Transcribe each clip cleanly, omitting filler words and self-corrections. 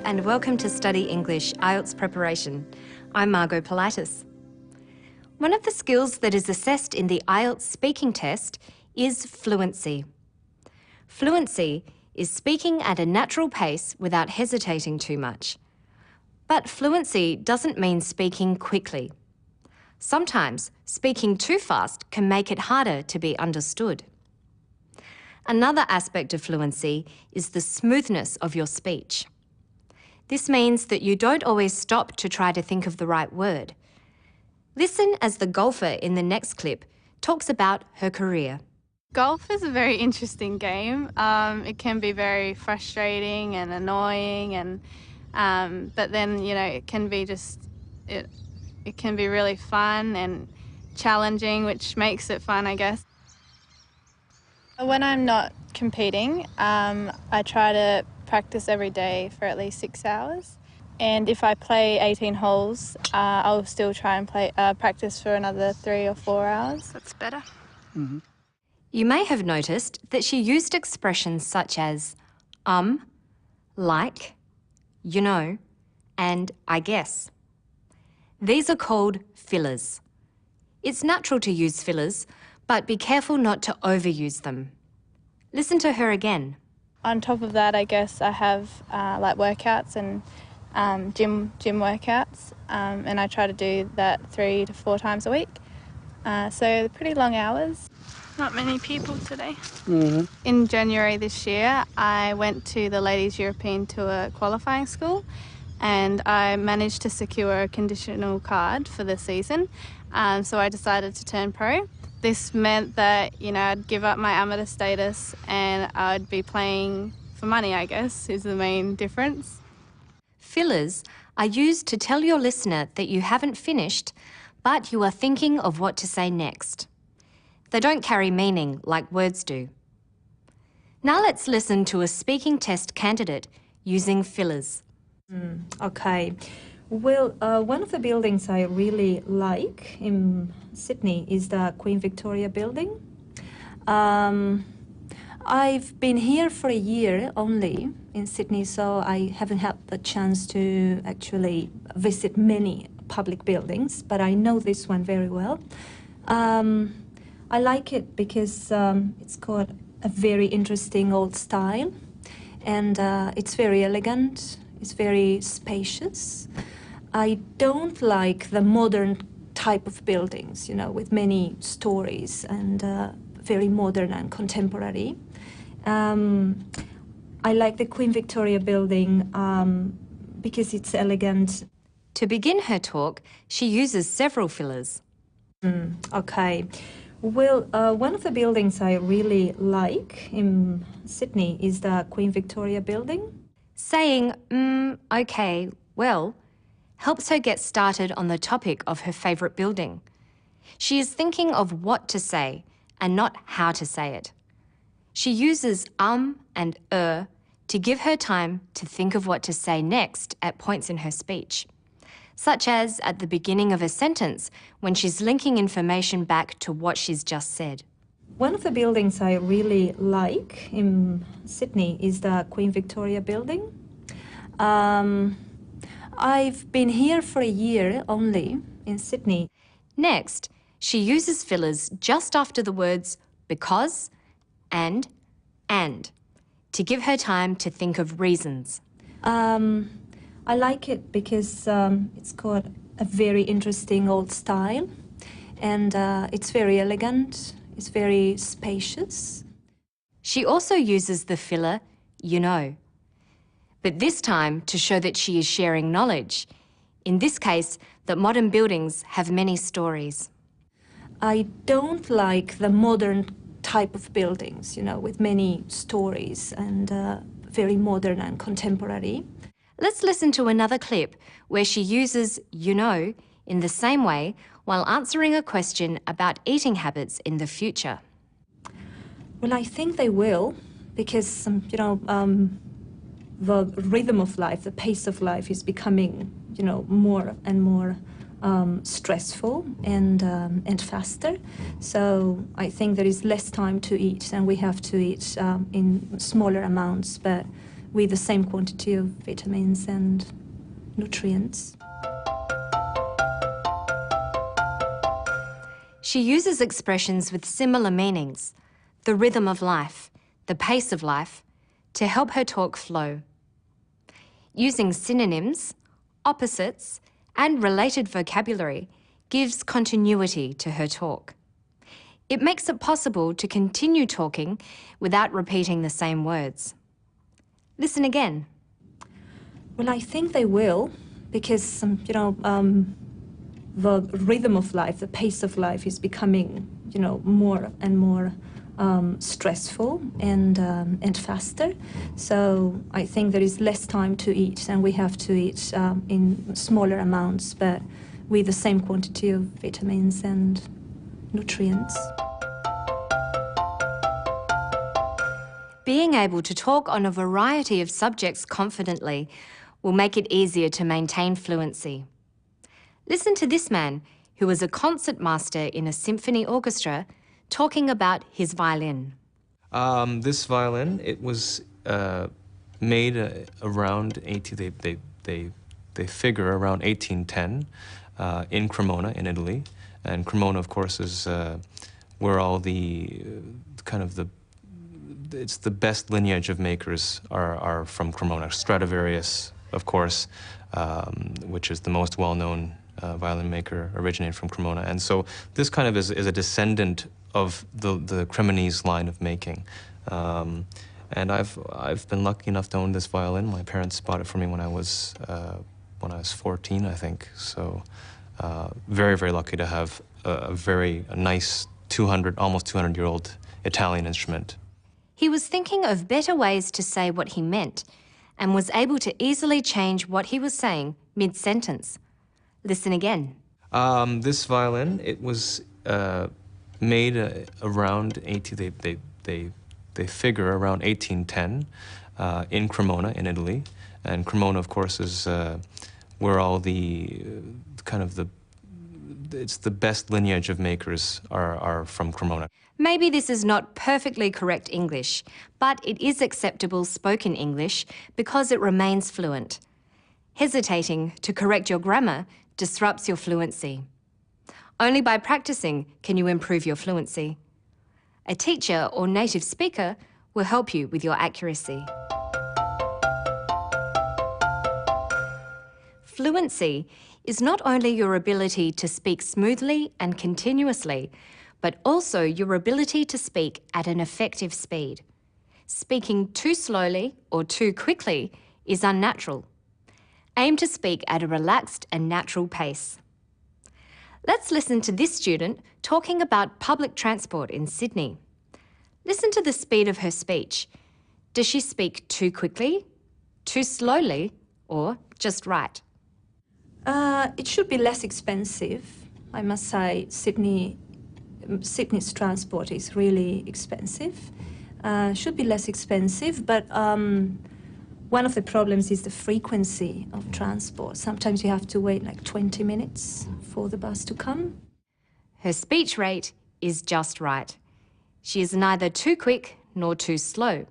and welcome to Study English IELTS Preparation. I'm Margot Pilatus. One of the skills that is assessed in the IELTS speaking test is fluency. Fluency is speaking at a natural pace without hesitating too much. But fluency doesn't mean speaking quickly. Sometimes speaking too fast can make it harder to be understood. Another aspect of fluency is the smoothness of your speech. This means that you don't always stop to try to think of the right word. Listen as the golfer in the next clip talks about her career. Golf is a very interesting game. It can be very frustrating and annoying, and but then it can be it can be really fun and challenging, which makes it fun, I guess. When I'm not competing, I try to practice every day for at least 6 hours. And if I play 18 holes, I'll still try and practice for another 3 or 4 hours. That's better. Mm-hmm. You may have noticed that she used expressions such as like, you know, and I guess. These are called fillers. It's natural to use fillers, but be careful not to overuse them. Listen to her again. On top of that, I guess I have like workouts and gym workouts, and I try to do that 3 to 4 times a week. So pretty long hours. Not many people today. Mm-hmm. In January this year, I went to the Ladies European Tour qualifying school, and I managed to secure a conditional card for the season. So I decided to turn pro. This meant that, I'd give up my amateur status and I'd be playing for money, I guess, is the main difference. Fillers are used to tell your listener that you haven't finished, but you are thinking of what to say next. They don't carry meaning like words do. Now let's listen to a speaking test candidate using fillers. Okay. Well, one of the buildings I really like in Sydney is the Queen Victoria building. I've been here for a year only in Sydney, so I haven't had the chance to actually visit many public buildings, but I know this one very well. I like it because it's got a very interesting old style, and it's very elegant, it's very spacious. I don't like the modern type of buildings, with many stories and very modern and contemporary. I like the Queen Victoria building because it's elegant. To begin her talk, she uses several fillers. Okay. Well, one of the buildings I really like in Sydney is the Queen Victoria building. Saying, okay, well, helps her get started on the topic of her favourite building. She is thinking of what to say and not how to say it. She uses and to give her time to think of what to say next at points in her speech, such as at the beginning of a sentence when she's linking information back to what she's just said. One of the buildings I really like in Sydney is the Queen Victoria building. I've been here for a year only in Sydney. Next, she uses fillers just after the words because and to give her time to think of reasons. I like it because it's got a very interesting old style, and it's very elegant, it's very spacious. She also uses the filler, you know, but this time to show that she is sharing knowledge. In this case, that modern buildings have many stories. I don't like the modern type of buildings, with many stories and very modern and contemporary. Let's listen to another clip where she uses you know in the same way while answering a question about eating habits in the future. Well, I think they will, because, the rhythm of life, the pace of life is becoming, more and more stressful and faster. So I think there is less time to eat, and we have to eat in smaller amounts, but with the same quantity of vitamins and nutrients. She uses expressions with similar meanings, the rhythm of life, the pace of life, to help her talk flow. Using synonyms, opposites, and related vocabulary gives continuity to her talk. It makes it possible to continue talking without repeating the same words. Listen again. Well, I think they will, because, the rhythm of life, the pace of life is becoming, more and more stressful and faster. So I think there is less time to eat, and we have to eat in smaller amounts, but with the same quantity of vitamins and nutrients. Being able to talk on a variety of subjects confidently will make it easier to maintain fluency. Listen to this man, who was a concert master in a symphony orchestra, talking about his violin. This violin, it was made around they figure around 1810 in Cremona, in Italy. And Cremona, of course, is where all the it's the best lineage of makers are from Cremona. Stradivarius, of course, which is the most well-known violin maker, originated from Cremona. And so this kind of is a descendant of the Cremonese line of making. And I've been lucky enough to own this violin. My parents bought it for me when I was 14, I think. So very, very lucky to have a nice almost 200-year-old Italian instrument. He was thinking of better ways to say what he meant and was able to easily change what he was saying mid-sentence. Listen again. This violin, it was made around they figure around 1810 in Cremona, in Italy. And Cremona, of course, is where all the it's the best lineage of makers are from Cremona. Maybe this is not perfectly correct English, but it is acceptable spoken English because it remains fluent. Hesitating to correct your grammar disrupts your fluency. Only by practicing can you improve your fluency. A teacher or native speaker will help you with your accuracy. Fluency is not only your ability to speak smoothly and continuously, but also your ability to speak at an effective speed. Speaking too slowly or too quickly is unnatural. Aim to speak at a relaxed and natural pace. Let's listen to this student talking about public transport in Sydney. Listen to the speed of her speech. Does she speak too quickly, too slowly, or just right? It should be less expensive. I must say Sydney's transport is really expensive. Should be less expensive, but one of the problems is the frequency of transport. Sometimes you have to wait like 20 minutes for the bus to come. Her speech rate is just right. She is neither too quick nor too slow.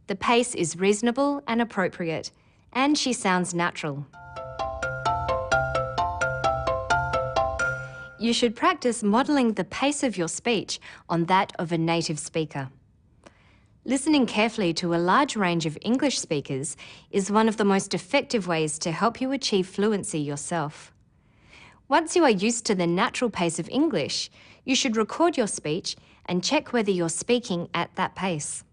The pace is reasonable and appropriate, and she sounds natural. You should practice modelling the pace of your speech on that of a native speaker. Listening carefully to a large range of English speakers is one of the most effective ways to help you achieve fluency yourself. Once you are used to the natural pace of English, you should record your speech and check whether you're speaking at that pace.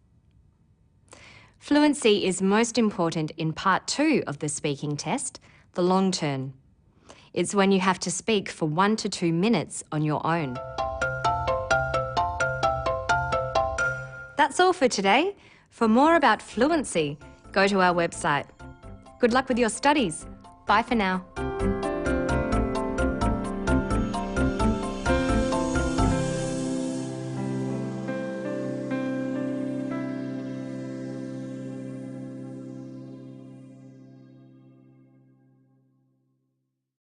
Fluency is most important in part 2 of the speaking test, the long turn. It's when you have to speak for 1 to 2 minutes on your own. That's all for today. For more about fluency, go to our website. Good luck with your studies. Bye for now.